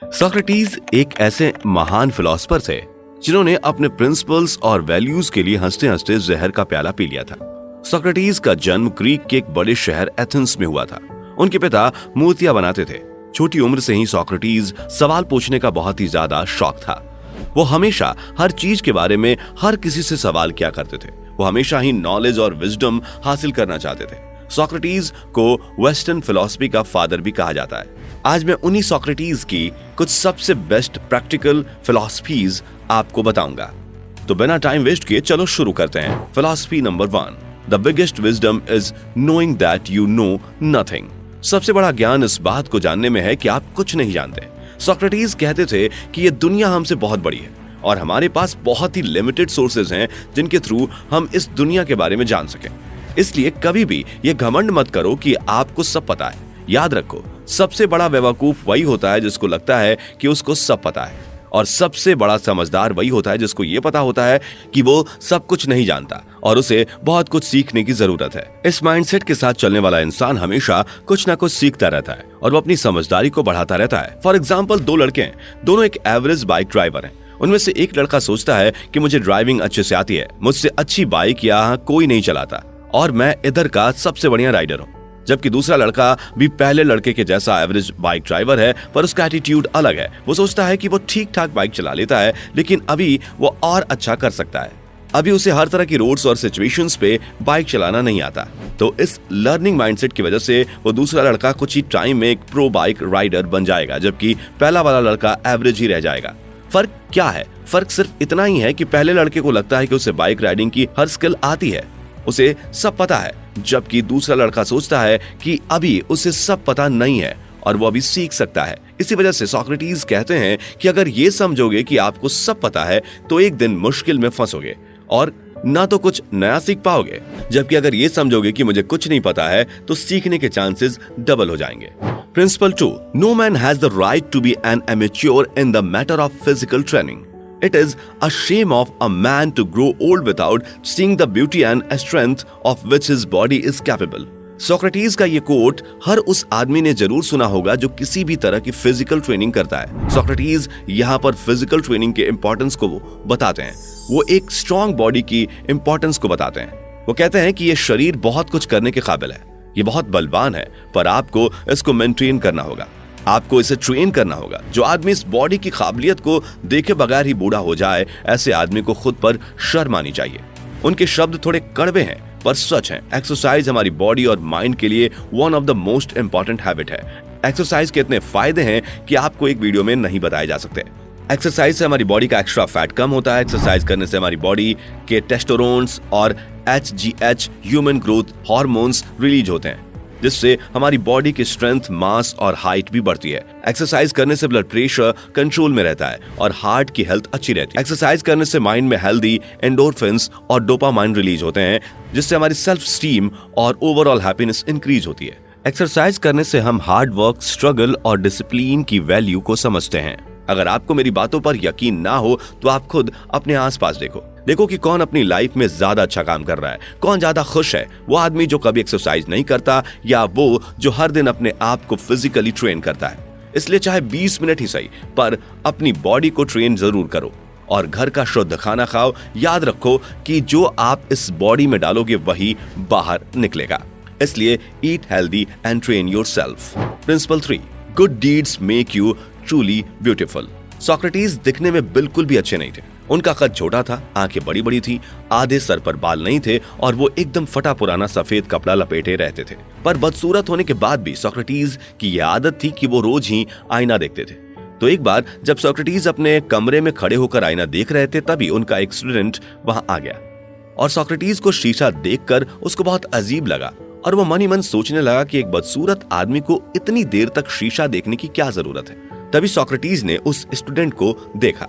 Socrates एक ऐसे महान फिलोसोफर थे जिन्होंने अपने प्रिंसिपल्स और वैल्यूज के लिए हंसते हंसते जहर का प्याला पी लिया था। सोक्रेटिस का जन्म ग्रीक के एक बड़े शहर एथेंस में हुआ था। उनके पिता मूर्तियां बनाते थे। छोटी उम्र से ही सोक्रेटिस सवाल पूछने का बहुत ही ज्यादा शौक था। वो हमेशा हर चीज के बारे में हर किसी से सवाल किया करते थे। वो हमेशा ही नॉलेज और विजडम हासिल करना चाहते थे। सोक्रेटिस को वेस्टर्न फिलॉसफी का फादर भी कहा जाता है। आज मैं उन्हीं सोक्रेटिस की कुछ सबसे बेस्ट प्रैक्टिकल फिलॉसफीज आपको बताऊंगा। तो बिना टाइम वेस्ट किए चलो शुरू करते हैं। Philosophy number 1, the biggest wisdom is knowing that you know nothing. सबसे बड़ा ज्ञान इस बात को जानने में है कि आप कुछ नहीं जानते। सोक्रेटिस कहते थे कि ये दुनिया हमसे बहुत बड़ी है और हमारे पास बहुत ही लिमिटेड सोर्सेज हैं जिनके थ्रू हम इस दुनिया के बारे में जान सकें। इसलिए कभी भी ये घमंड मत करो कि आपको सब पता है। याद रखो, सबसे बड़ा बेवकूफ वही होता है जिसको लगता है कि उसको सब पता है, और सबसे बड़ा समझदार वही होता है जिसको ये पता होता है कि वो सब कुछ नहीं जानता और उसे बहुत कुछ सीखने की जरूरत है। इस माइंडसेट के साथ चलने वाला इंसान हमेशा कुछ ना कुछ सीखता रहता है और वो अपनी समझदारी को बढ़ाता रहता है। फॉर एग्जाम्पल, 2 लड़के हैं, दोनों एक एवरेज बाइक ड्राइवर हैं। उनमें से एक लड़का सोचता है कि मुझे ड्राइविंग अच्छे से आती है, मुझसे अच्छी बाइक यहाँ कोई नहीं चलाता और मैं इधर का सबसे बढ़िया राइडर हूँ। जबकि दूसरा लड़का भी पहले लड़के के जैसा एवरेज बाइक ड्राइवर है, पर उसका एटीट्यूड अलग है। वो सोचता है कि वो ठीक ठाक बाइक चला लेता है, लेकिन अभी वो और अच्छा कर सकता है। अभी उसे हर तरह की रोड्स और सिचुएशंस पे बाइक चलाना नहीं आता। तो इस लर्निंग माइंडसेट की वजह से वो दूसरा लड़का कुछ ही टाइम में एक प्रो बाइक राइडर बन जाएगा, जबकि पहला वाला लड़का एवरेज ही रह जाएगा। फर्क क्या है? फर्क सिर्फ इतना ही है कि पहले लड़के को लगता है कि उसे बाइक राइडिंग की हर स्किल आती है, उसे सब पता है, जबकि दूसरा लड़का सोचता है कि अभी उसे सब पता नहीं है और वो अभी सीख सकता है। इसी वजह से सोक्रेटिस कहते हैं कि अगर ये समझोगे कि आपको सब पता है तो एक दिन मुश्किल में फंसोगे और ना तो कुछ नया सीख पाओगे, जबकि अगर ये समझोगे कि मुझे कुछ नहीं पता है तो सीखने के चांसेस डबल हो जाएंगे। Principle 2, no man has the right to be an amateur in the matter of physical training. It is a shame of a man to grow old without seeing the beauty and strength of which his body is capable. Socrates का ये coat हर उस आदमी ने जरूर सुना होगा जो किसी भी तरह की फिजिकल ट्रेनिंग करता है। सोक्रेटिस यहाँ पर फिजिकल ट्रेनिंग के इंपॉर्टेंस को बताते हैं। वो एक स्ट्रॉन्ग बॉडी की इंपॉर्टेंस को बताते हैं। वो कहते हैं कि ये शरीर बहुत कुछ करने के काबिल है, ये बहुत बलवान है, पर आपको इसको मेंटेन करना होगा, आपको इसे ट्रेन करना होगा। जो आदमी इस बॉडी की काबिलियत को देखे बगैर ही बूढ़ा हो जाए, ऐसे आदमी को खुद पर शर्म आनी चाहिए। उनके शब्द थोड़े कड़वे हैं पर सच हैं। एक्सरसाइज हमारी बॉडी और माइंड के लिए one of the most important habit है। एक्सरसाइज के इतने फायदे हैं कि आपको एक वीडियो में नहीं बताए जा सकते। एक्सरसाइज से हमारी बॉडी का एक्स्ट्रा फैट कम होता है। एक्सरसाइज करने से हमारी बॉडी के टेस्टोरोन्स और HGH human growth hormones release होते हैं, जिससे हमारी बॉडी की स्ट्रेंथ, मास और हाइट भी बढ़ती है। एक्सरसाइज करने से ब्लड प्रेशर कंट्रोल में रहता है और हार्ट की हेल्थ अच्छी रहती है। एक्सरसाइज करने से माइंड में हेल्दी एंडोर्फिन्स और डोपामाइन रिलीज होते हैं, जिससे हमारी सेल्फ स्टीम और ओवरऑल हैप्पीनेस इंक्रीज होती है। एक्सरसाइज करने से हम हार्ड वर्क, स्ट्रगल और डिसिप्लिन की वैल्यू को समझते हैं। अगर आपको मेरी बातों पर यकीन ना हो तो आप खुद अपने आसपास देखो कि कौन अपनी लाइफ में ज्यादा अच्छा काम कर रहा है, कौन ज्यादा खुश है। वो आदमी जो कभी एक्सरसाइज नहीं करता या वो जो हर दिन अपने आप को फिजिकली ट्रेन करता है। इसलिए चाहे 20 मिनट ही सही, पर अपनी बॉडी को ट्रेन जरूर करो और घर का शुद्ध खाना खाओ। याद रखो कि जो आप इस बॉडी में डालोगे वही बाहर निकलेगा। इसलिए eat healthy and train yourself. Principle 3, good deeds make you truly beautiful. Socrates दिखने में बिल्कुल भी अच्छे नहीं थे। उनका कद छोटा था, आंखें बड़ी बड़ी थी, आधे सर पर बाल नहीं थे और वो एकदम फटा पुराना सफेद कपड़ा लपेटे रहते थे। पर बदसूरत होने के बाद भी सोक्रेटिस की यह आदत थी कि वो रोज ही आईना देखते थे। तो एक बार जब सोक्रेटिस अपने कमरे में खड़े होकर आईना देख रहे थे, तभी उनका एक स्टूडेंट वहां आ गया और सोक्रेटिस को शीशा देखकर उसको बहुत अजीब लगा और वो मन ही मन सोचने लगा कि एक बदसूरत आदमी को इतनी देर तक शीशा देखने की क्या जरूरत है। तभी सोक्रेटिस ने उस स्टूडेंट को देखा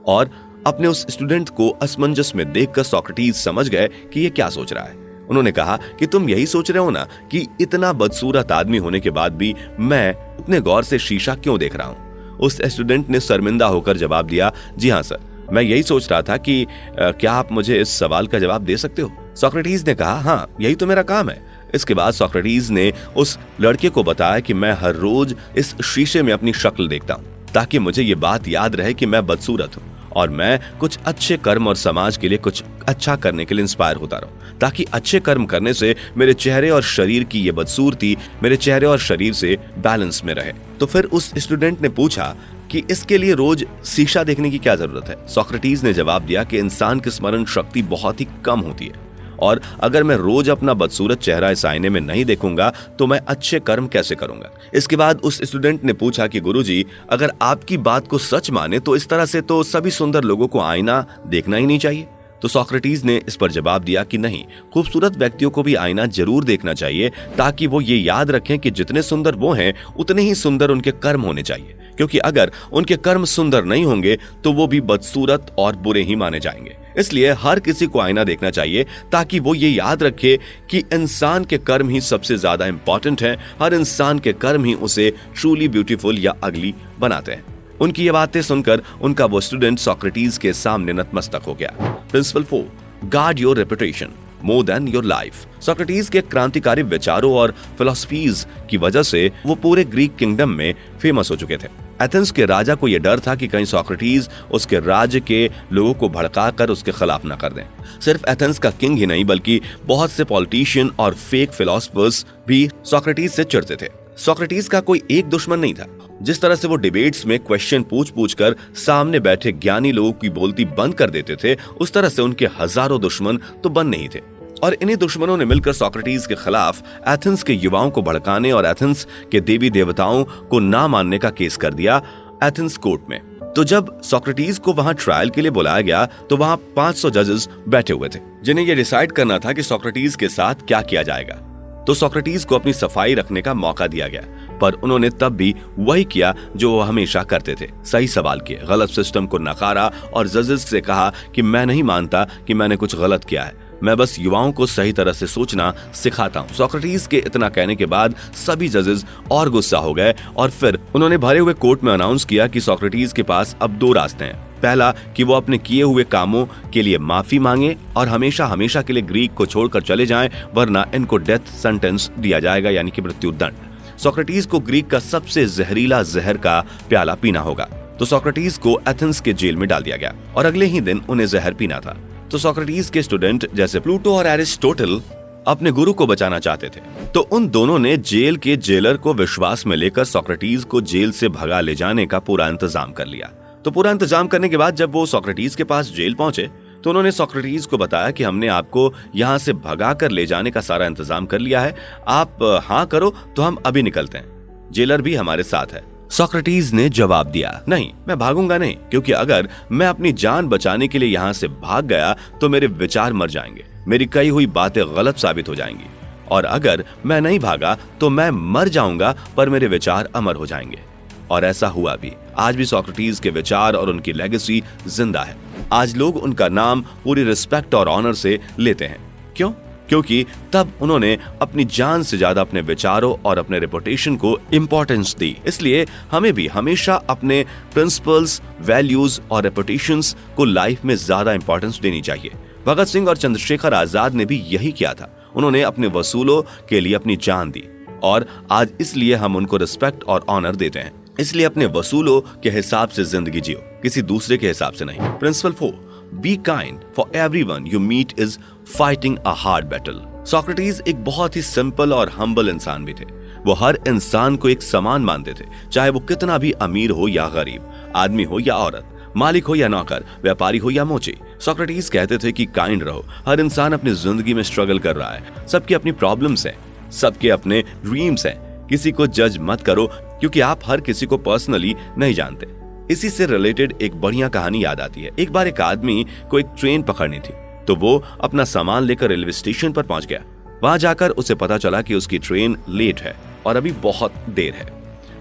और अपने उस स्टूडेंट को असमंजस में देखकर सोक्रेटिस समझ गए कि ये क्या सोच रहा है। उन्होंने कहा कि तुम यही सोच रहे हो ना कि इतना बदसूरत आदमी होने के बाद भी मैं इतने गौर से शीशा क्यों देख रहा हूँ। उस स्टूडेंट ने शर्मिंदा होकर जवाब दिया, जी हाँ सर, मैं यही सोच रहा था कि क्या आप मुझे इस सवाल का जवाब दे सकते हो। सोक्रेटिस ने कहा, हाँ यही तो मेरा काम है। इसके बाद सोक्रेटिस ने उस लड़के को बताया कि मैं हर रोज इस शीशे में अपनी शक्ल देखता हूँ ताकि मुझे ये बात याद रहे कि मैं बदसूरत हूँ और मैं कुछ अच्छे कर्म और समाज के लिए कुछ अच्छा करने के लिए इंस्पायर होता रहूं, ताकि अच्छे कर्म करने से मेरे चेहरे और शरीर की ये बदसूरती मेरे चेहरे और शरीर से बैलेंस में रहे। तो फिर उस स्टूडेंट ने पूछा कि इसके लिए रोज शीशा देखने की क्या जरूरत है। सोक्रेटिस ने जवाब दिया कि इंसान की स्मरण शक्ति बहुत ही कम होती है और अगर मैं रोज अपना बदसूरत चेहरा इस आईने में नहीं देखूंगा तो मैं अच्छे कर्म कैसे करूंगा। इसके बाद उस स्टूडेंट ने पूछा कि गुरुजी, अगर आपकी बात को सच माने तो इस तरह से तो सभी सुंदर लोगों को आईना देखना ही नहीं चाहिए। तो सोक्रेटिस ने इस पर जवाब दिया कि नहीं, खूबसूरत व्यक्तियों को भी आईना जरूर देखना चाहिए ताकि वो ये याद रखें कि जितने सुंदर वो हैं उतने ही सुंदर उनके कर्म होने चाहिए, क्योंकि अगर उनके कर्म सुंदर नहीं होंगे तो वो भी बदसूरत और बुरे ही माने जाएंगे। इसलिए हर किसी को आईना देखना चाहिए ताकि वो ये याद रखे कि इंसान के कर्म ही सबसे ज्यादा इंपॉर्टेंट हैं। हर इंसान के कर्म ही उसे ट्रूली ब्यूटीफुल या अगली बनाते हैं। उनकी ये बातें सुनकर उनका वो स्टूडेंट सोक्रेटिस के सामने नतमस्तक हो गया। Principle 4, guard your reputation more than your life. Socrates के क्रांतिकारी विचारों और फिलॉसफीज की वजह से वो पूरे ग्रीक किंगडम में फेमस हो चुके थे। एथेंस के राजा को यह डर था कि कहीं सोक्रेटिस उसके राज्य के लोगों को भड़काकर उसके खिलाफ न कर दें। सिर्फ एथेंस का किंग ही नहीं बल्कि बहुत से पॉलिटिशियन और फेक फिलोसफर्स भी सोक्रेटिस से चिढ़ते थे। सोक्रेटिस का कोई एक दुश्मन नहीं था। जिस तरह से वो डिबेट्स में क्वेश्चन पूछ कर सामने बैठे ज्ञानी लोगों की बोलती बंद कर देते थे, उस तरह से उनके हजारों दुश्मन तो बंद नहीं थे। और इन्हीं दुश्मनों ने मिलकर सोक्रेटिस के खिलाफ एथेंस के युवाओं को भड़काने और एथेंस के देवी देवताओं को ना मानने का केस कर दिया एथेंस कोर्ट में। तो जब सोक्रेटिस को वहां ट्रायल के लिए बुलाया गया तो वहां 500 जजेस बैठे हुए थे, जिन्हें यह डिसाइड करना था कि सोक्रेटिस के साथ क्या किया जाएगा। तो सोक्रेटिस को अपनी सफाई रखने का मौका दिया गया, पर उन्होंने तब भी वही किया जो वो हमेशा करते थे। सही सवाल किए, गलत सिस्टम को नकारा और जजेस से कहा कि मैं नहीं मानता कि मैंने कुछ गलत किया है, मैं बस युवाओं को सही तरह से सोचना सिखाता हूँ। सोक्रेटिस के इतना कहने के बाद सभी जजेस और गुस्सा हो गए और फिर उन्होंने भरे हुए कोर्ट में अनाउंस किया कि सोक्रेटिस के पास अब 2 रास्ते हैं। पहला कि वो अपने किए हुए कामों के लिए माफी मांगे और हमेशा हमेशा के लिए ग्रीक को छोड़कर चले जाएं, वरना इनको डेथ सेंटेंस दिया जाएगा, यानी कि मृत्यु दंड। सोक्रेटिस को ग्रीक का सबसे जहरीला जहर का प्याला पीना होगा। तो सोक्रेटिस को एथेंस के जेल में डाल दिया गया और अगले ही दिन उन्हें जहर पीना था। तो सोक्रेटिस के स्टूडेंट जैसे प्लूटो और एरिस्टोटल अपने गुरु को बचाना चाहते थे, तो उन दोनों ने जेल के जेलर को विश्वास में लेकर सोक्रेटिस को जेल से भगा ले जाने का पूरा इंतजाम कर लिया। तो पूरा इंतजाम करने के बाद जब वो सोक्रेटिस के पास जेल पहुंचे तो उन्होंने सोक्रेटिस को बताया कि हमने आपको यहाँ से भगा कर ले जाने का सारा इंतजाम कर लिया है, आप हाँ करो तो हम अभी निकलते हैं, जेलर भी हमारे साथ है। सोक्रेटिस ने जवाब दिया, नहीं, मैं भागूंगा नहीं, क्योंकि अगर मैं अपनी जान बचाने के लिए यहाँ से भाग गया तो मेरे विचार मर जाएंगे, मेरी कही हुई बातें गलत साबित हो जाएंगी, और अगर मैं नहीं भागा तो मैं मर जाऊंगा पर मेरे विचार अमर हो जाएंगे। और ऐसा हुआ भी। आज भी सोक्रेटिस के विचार और उनकी लेगेसी जिंदा है। आज लोग उनका नाम पूरी रिस्पेक्ट और ऑनर से लेते हैं। क्यों? क्योंकि तब उन्होंने अपनी जान से ज्यादा अपने विचारों और अपने रेपुटेशन को इंपॉर्टेंस दी। इसलिए हमें भी हमेशा अपने प्रिंसिपल्स, वैल्यूज और रेपुटेशंस को लाइफ में ज्यादा इंपॉर्टेंस देनी चाहिए। भगत सिंह और चंद्रशेखर आजाद ने भी यही किया था। उन्होंने अपने वसूलों के लिए अपनी जान दी और आज इसलिए हम उनको रिस्पेक्ट और ऑनर देते हैं। इसलिए अपने वसूलों के हिसाब से जिंदगी जियो, किसी दूसरे के हिसाब से नहीं। Principle 4, be kind for everyone you meet is fighting a hard battle. Socrates एक बहुत ही सिंपल और हम्बल इंसान भी थे। वो हर इंसान को एक समान मानते थे, चाहे वो कितना भी अमीर हो या गरीब, आदमी हो या औरत, मालिक हो या नौकर, व्यापारी हो या मोची। सोक्रेटिस कहते थे कि काइंड रहो। हर इंसान अपनी जिंदगी में स्ट्रगल कर रहा है, सबकी अपनी प्रॉब्लम्स हैं, सबके अपने ड्रीम्स हैं। किसी को जज मत करो क्योंकि आप हर किसी को पर्सनली नहीं जानते। इसी से रिलेटेड एक बढ़िया कहानी याद आती है। एक बार एक आदमी को एक ट्रेन पकड़नी थी, तो वो अपना सामान लेकर रेलवे स्टेशन पर पहुंच गया। वहां जाकर उसे पता चला कि उसकी ट्रेन लेट है और अभी बहुत देर है।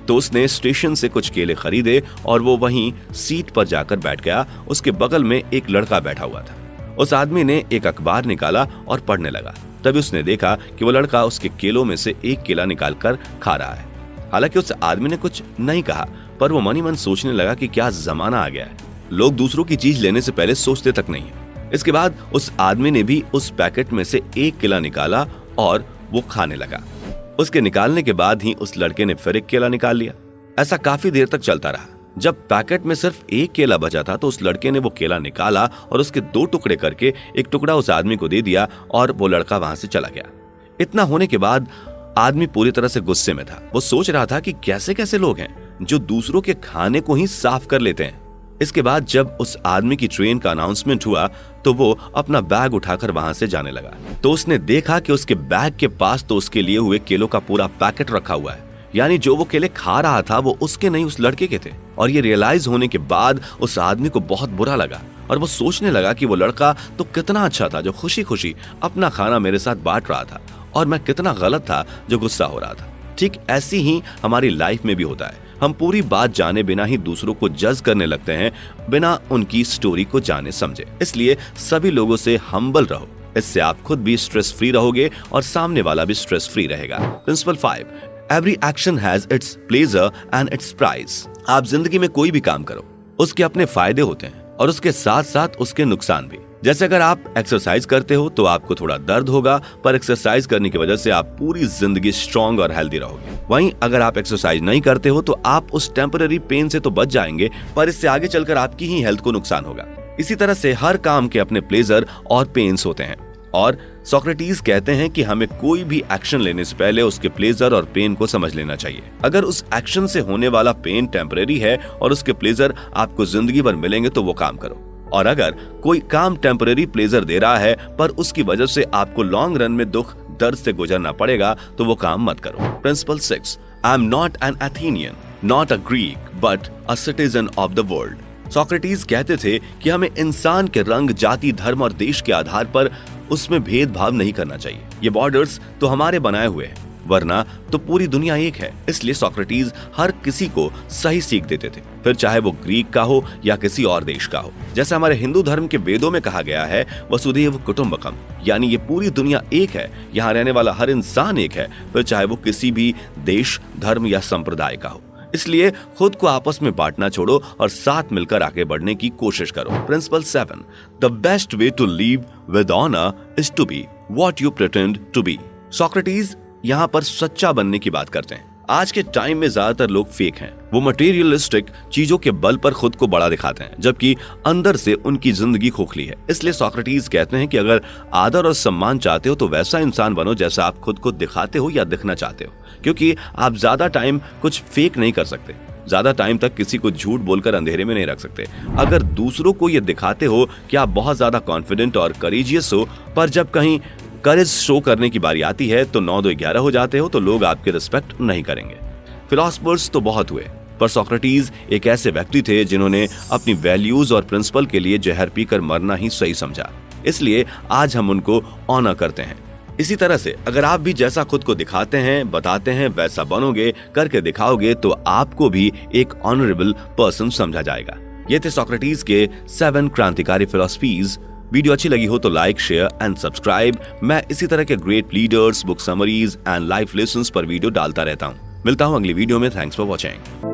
तो उसने स्टेशन से कुछ केले खरीदे और वो वहीं सीट पर जाकर बैठ गया। उसके बगल में एक लड़का बैठा हुआ था। उस आदमी ने एक अखबार निकाला और पढ़ने लगा। तभी उसने देखा कि वो लड़का उसके केलों में से एक केला निकालकर खा रहा है। हालांकि उस आदमी ने कुछ नहीं कहा, पर वो मन ही मन सोचने लगा कि क्या जमाना आ गया है, लोग दूसरों की चीज लेने से पहले सोचते तक नहीं है। इसके बाद उस आदमी ने भी उस पैकेट में से एक केला निकाला और वो खाने लगा। उसके निकालने के बाद ही उस लड़के ने फिर एक केला निकाल लिया। ऐसा काफी देर तक चलता रहा। जब पैकेट में सिर्फ एक केला बचा था तो उस लड़के ने वो केला निकाला और उसके 2 टुकड़े करके एक टुकड़ा उस आदमी को दे दिया और वो लड़का वहां से चला गया। इतना होने के बाद आदमी पूरी तरह से गुस्से में था। वो सोच रहा था कि कैसे कैसे लोग हैं जो दूसरों के खाने को ही साफ कर लेते हैं। इसके बाद जब उस आदमी की ट्रेन का अनाउंसमेंट हुआ तो वो अपना बैग उठाकर वहां से जाने लगा। तो उसने देखा कि उसके बैग के पास तो उसके लिए हुए केलों का पूरा पैकेट रखा हुआ है, यानी जो वो केले खा रहा था वो उसके नहीं उस लड़के के थे। और ये रियलाइज होने के बाद उस आदमी को बहुत बुरा लगा और वो सोचने लगा कि वो लड़का तो कितना अच्छा था जो खुशी खुशी अपना खाना मेरे साथ बांट रहा था, और मैं कितना गलत था जो गुस्सा हो रहा था। ठीक ऐसी ही हमारी लाइफ में भी होता है। हम पूरी बात जाने बिना ही दूसरों को जज करने लगते हैं, बिना उनकी स्टोरी को जाने समझे। इसलिए सभी लोगों से हम्बल रहो, इससे आप खुद भी स्ट्रेस फ्री रहोगे और सामने वाला भी स्ट्रेस फ्री रहेगा। Principle 5, every action has its pleasure and its price. आप जिंदगी में कोई भी काम करो, उसके अपने फायदे होते हैं और उसके साथ साथ उसके नुकसान भी। जैसे अगर आप एक्सरसाइज करते हो तो आपको थोड़ा दर्द होगा, पर एक्सरसाइज करने की वजह से आप पूरी जिंदगी स्ट्रांग और हेल्दी रहोगे। वहीं अगर आप एक्सरसाइज नहीं करते हो तो आप उस टेम्पररी पेन से तो बच जाएंगे, पर इससे आगे चलकर आपकी ही हेल्थ को नुकसान होगा। इसी तरह से हर काम के अपने प्लेजर और पेन्स होते हैं, और सोक्रेटिस कहते हैं कि हमें कोई भी एक्शन लेने से पहले उसके प्लेजर और पेन को समझ लेना चाहिए। अगर उस एक्शन से होने वाला पेन टेम्पररी है और उसके प्लेजर आपको जिंदगी भर मिलेंगे तो वो काम करो, और अगर कोई काम टेम्पररी प्लेजर दे रहा है पर उसकी वजह से आपको लॉन्ग रन में दुख दर्द से गुजरना पड़ेगा तो वो काम मत करो। Principle 6, I am not an Athenian, not a Greek, but a citizen of the world. Socrates कहते थे कि हमें इंसान के रंग, जाति, धर्म और देश के आधार पर उसमें भेदभाव नहीं करना चाहिए। ये बॉर्डर्स तो हमारे बनाए हुए हैं, वरना तो पूरी दुनिया एक है। इसलिए सोक्रेटिस हर किसी को सही सीख देते थे, फिर चाहे वो ग्रीक का हो या किसी और देश का हो। जैसे हमारे हिंदू धर्म के वेदों में कहा गया है, वसुधैव कुटुंबकम, यानी ये पूरी दुनिया एक है, यहाँ रहने वाला हर इंसान एक है, फिर चाहे वो किसी भी देश, धर्म या संप्रदाय का हो। इसलिए खुद को आपस में बांटना छोड़ो और साथ मिलकर आगे बढ़ने की कोशिश करो। Principle 7, the best way to live with honour is to be what you pretend to be. Socrates यहाँ पर सच्चा बनने की बात करते हैं। आज के टाइम में ज्यादातर लोग फेक हैं। वो मटेरियलिस्टिक चीजों के बल पर खुद को बड़ा दिखाते हैं, जबकि अंदर से उनकी जिंदगी खोखली है। इसलिए सोक्रेटिस कहते हैं कि अगर आदर और सम्मान चाहते हो तो वैसा इंसान बनो जैसा आप खुद को दिखाते हो या दिखना चाहते हो, क्योंकि आप ज्यादा टाइम कुछ फेक नहीं कर सकते। ज्यादा टाइम तक किसी को झूठ बोलकर अंधेरे में नहीं रख सकते। अगर दूसरों को ये दिखाते हो कि आप बहुत ज्यादा कॉन्फिडेंट और करेजियस हो, पर जब कहीं करेज शो करने की बारी आती है तो 9 2 11 हो जाते हो, तो लोग आपकी रिस्पेक्ट नहीं करेंगे। फिलोसफर्स तो बहुत हुए, पर सोक्रेटिस एक ऐसे व्यक्ति थे जिन्होंने अपनी वैल्यूज और प्रिंसिपल के लिए जहर पीकर मरना ही सही समझा। इसलिए आज हम उनको ऑनर करते हैं। इसी तरह से अगर आप भी जैसा खुद को दिखाते हैं, बताते हैं, वैसा बनोगे, करके दिखाओगे, तो आपको भी एक ऑनरेबल पर्सन समझा जाएगा। ये थे सोक्रेटिस के 7 क्रांतिकारी फिलॉसफीज। वीडियो अच्छी लगी हो तो लाइक, शेयर एंड सब्सक्राइब। मैं इसी तरह के great leaders, book summaries and life lessons पर वीडियो डालता रहता हूँ। मिलता हूँ अगली वीडियो में। Thanks for watching.